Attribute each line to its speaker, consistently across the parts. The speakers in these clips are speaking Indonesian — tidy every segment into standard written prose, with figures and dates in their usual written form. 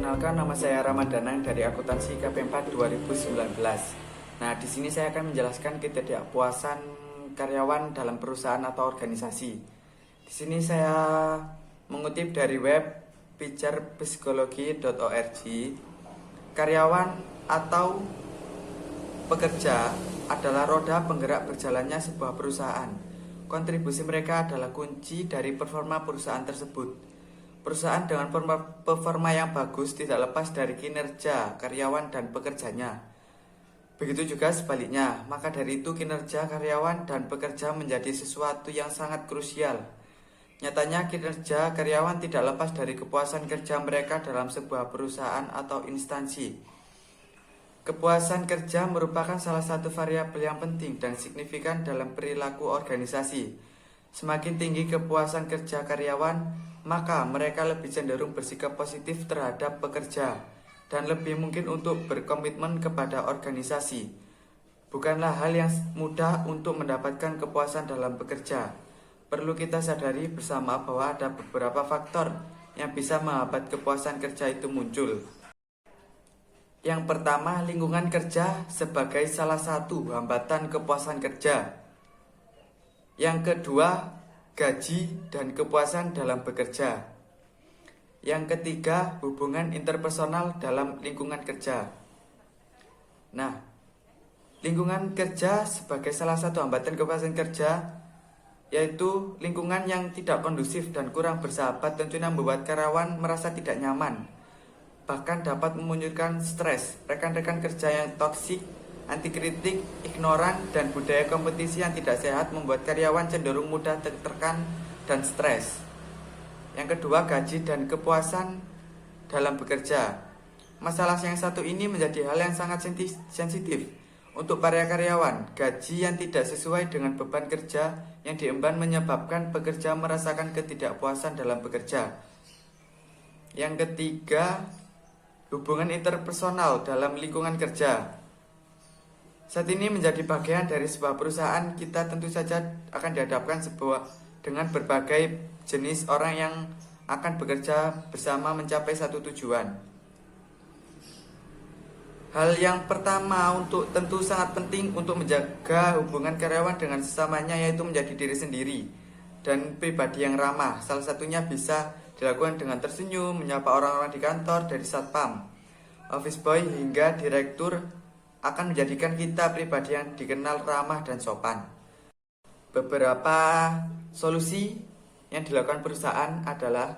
Speaker 1: Perkenalkan, nama saya Ramadhanang dari akuntansi KP4 2019. Nah, di sini saya akan menjelaskan ketidakpuasan karyawan dalam perusahaan atau organisasi. Di sini saya mengutip dari web pijarpsikologi.org. Karyawan atau pekerja adalah roda penggerak berjalannya sebuah perusahaan. Kontribusi mereka adalah kunci dari performa perusahaan tersebut. Perusahaan dengan performa yang bagus tidak lepas dari kinerja karyawan dan pekerjanya. Begitu juga sebaliknya, maka dari itu kinerja karyawan dan pekerja menjadi sesuatu yang sangat krusial. Nyatanya kinerja karyawan tidak lepas dari kepuasan kerja mereka dalam sebuah perusahaan atau instansi. Kepuasan kerja merupakan salah satu variabel yang penting dan signifikan dalam perilaku organisasi. Semakin tinggi kepuasan kerja karyawan, maka mereka lebih cenderung bersikap positif terhadap pekerja dan lebih mungkin untuk berkomitmen kepada organisasi. Bukanlah hal yang mudah untuk mendapatkan kepuasan dalam bekerja. Perlu kita sadari bersama bahwa ada beberapa faktor yang bisa menghambat kepuasan kerja itu muncul. Yang pertama, lingkungan kerja sebagai salah satu hambatan kepuasan kerja. Yang kedua, gaji dan kepuasan dalam bekerja. Yang ketiga, hubungan interpersonal dalam lingkungan kerja. Nah, lingkungan kerja sebagai salah satu hambatan kepuasan kerja, yaitu lingkungan yang tidak kondusif dan kurang bersahabat tentunya membuat karyawan merasa tidak nyaman. Bahkan dapat memunculkan stres, rekan-rekan kerja yang toksik, anti kritik, ignoran, dan budaya kompetisi yang tidak sehat membuat karyawan cenderung mudah tertekan dan stres. Yang kedua, gaji dan kepuasan dalam bekerja. Masalah yang satu ini menjadi hal yang sangat sensitif untuk para karyawan. Gaji yang tidak sesuai dengan beban kerja yang diemban menyebabkan pekerja merasakan ketidakpuasan dalam bekerja. Yang ketiga, hubungan interpersonal dalam lingkungan kerja. Saat ini menjadi bagian dari sebuah perusahaan, kita tentu saja akan dihadapkan dengan berbagai jenis orang yang akan bekerja bersama mencapai satu tujuan. Hal yang pertama tentu sangat penting untuk menjaga hubungan karyawan dengan sesamanya, yaitu menjadi diri sendiri dan pribadi yang ramah. Salah satunya bisa dilakukan dengan tersenyum, menyapa orang-orang di kantor dari satpam, office boy hingga direktur, akan menjadikan kita pribadi yang dikenal ramah dan sopan. Beberapa solusi yang dilakukan perusahaan adalah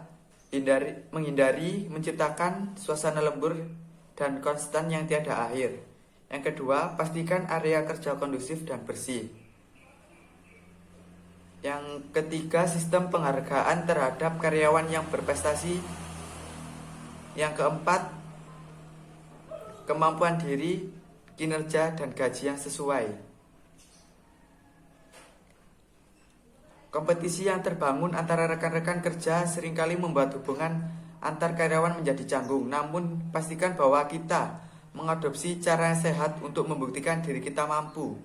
Speaker 1: menghindari menciptakan suasana lembur dan konstan yang tiada akhir. Yang kedua, pastikan area kerja kondusif dan bersih. Yang ketiga, sistem penghargaan terhadap karyawan yang berprestasi. Yang keempat, kemampuan diri, kinerja, dan gaji yang sesuai. Kompetisi yang terbangun antara rekan-rekan kerja seringkali membuat hubungan antar karyawan menjadi canggung. Namun, pastikan bahwa kita mengadopsi cara yang sehat untuk membuktikan diri kita mampu.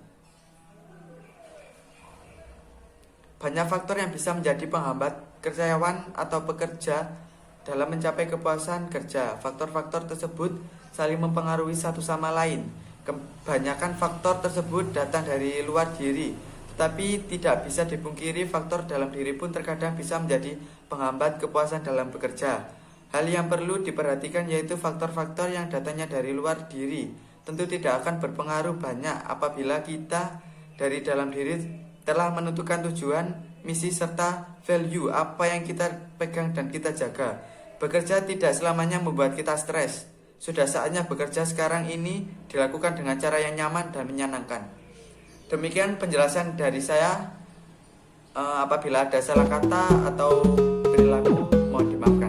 Speaker 1: Banyak faktor yang bisa menjadi penghambat karyawan atau pekerja dalam mencapai kepuasan kerja. Faktor-faktor tersebut saling mempengaruhi satu sama lain. Kebanyakan faktor tersebut datang dari luar diri, tetapi tidak bisa dipungkiri faktor dalam diri pun terkadang bisa menjadi penghambat kepuasan dalam bekerja. Hal yang perlu diperhatikan yaitu faktor-faktor yang datangnya dari luar diri tentu tidak akan berpengaruh banyak apabila kita dari dalam diri telah menentukan tujuan, misi, serta value apa yang kita pegang dan kita jaga. Bekerja tidak selamanya membuat kita stres. Sudah saatnya bekerja sekarang ini dilakukan dengan cara yang nyaman dan menyenangkan. Demikian penjelasan dari saya. Apabila ada salah kata atau perilaku, mohon dimaafkan.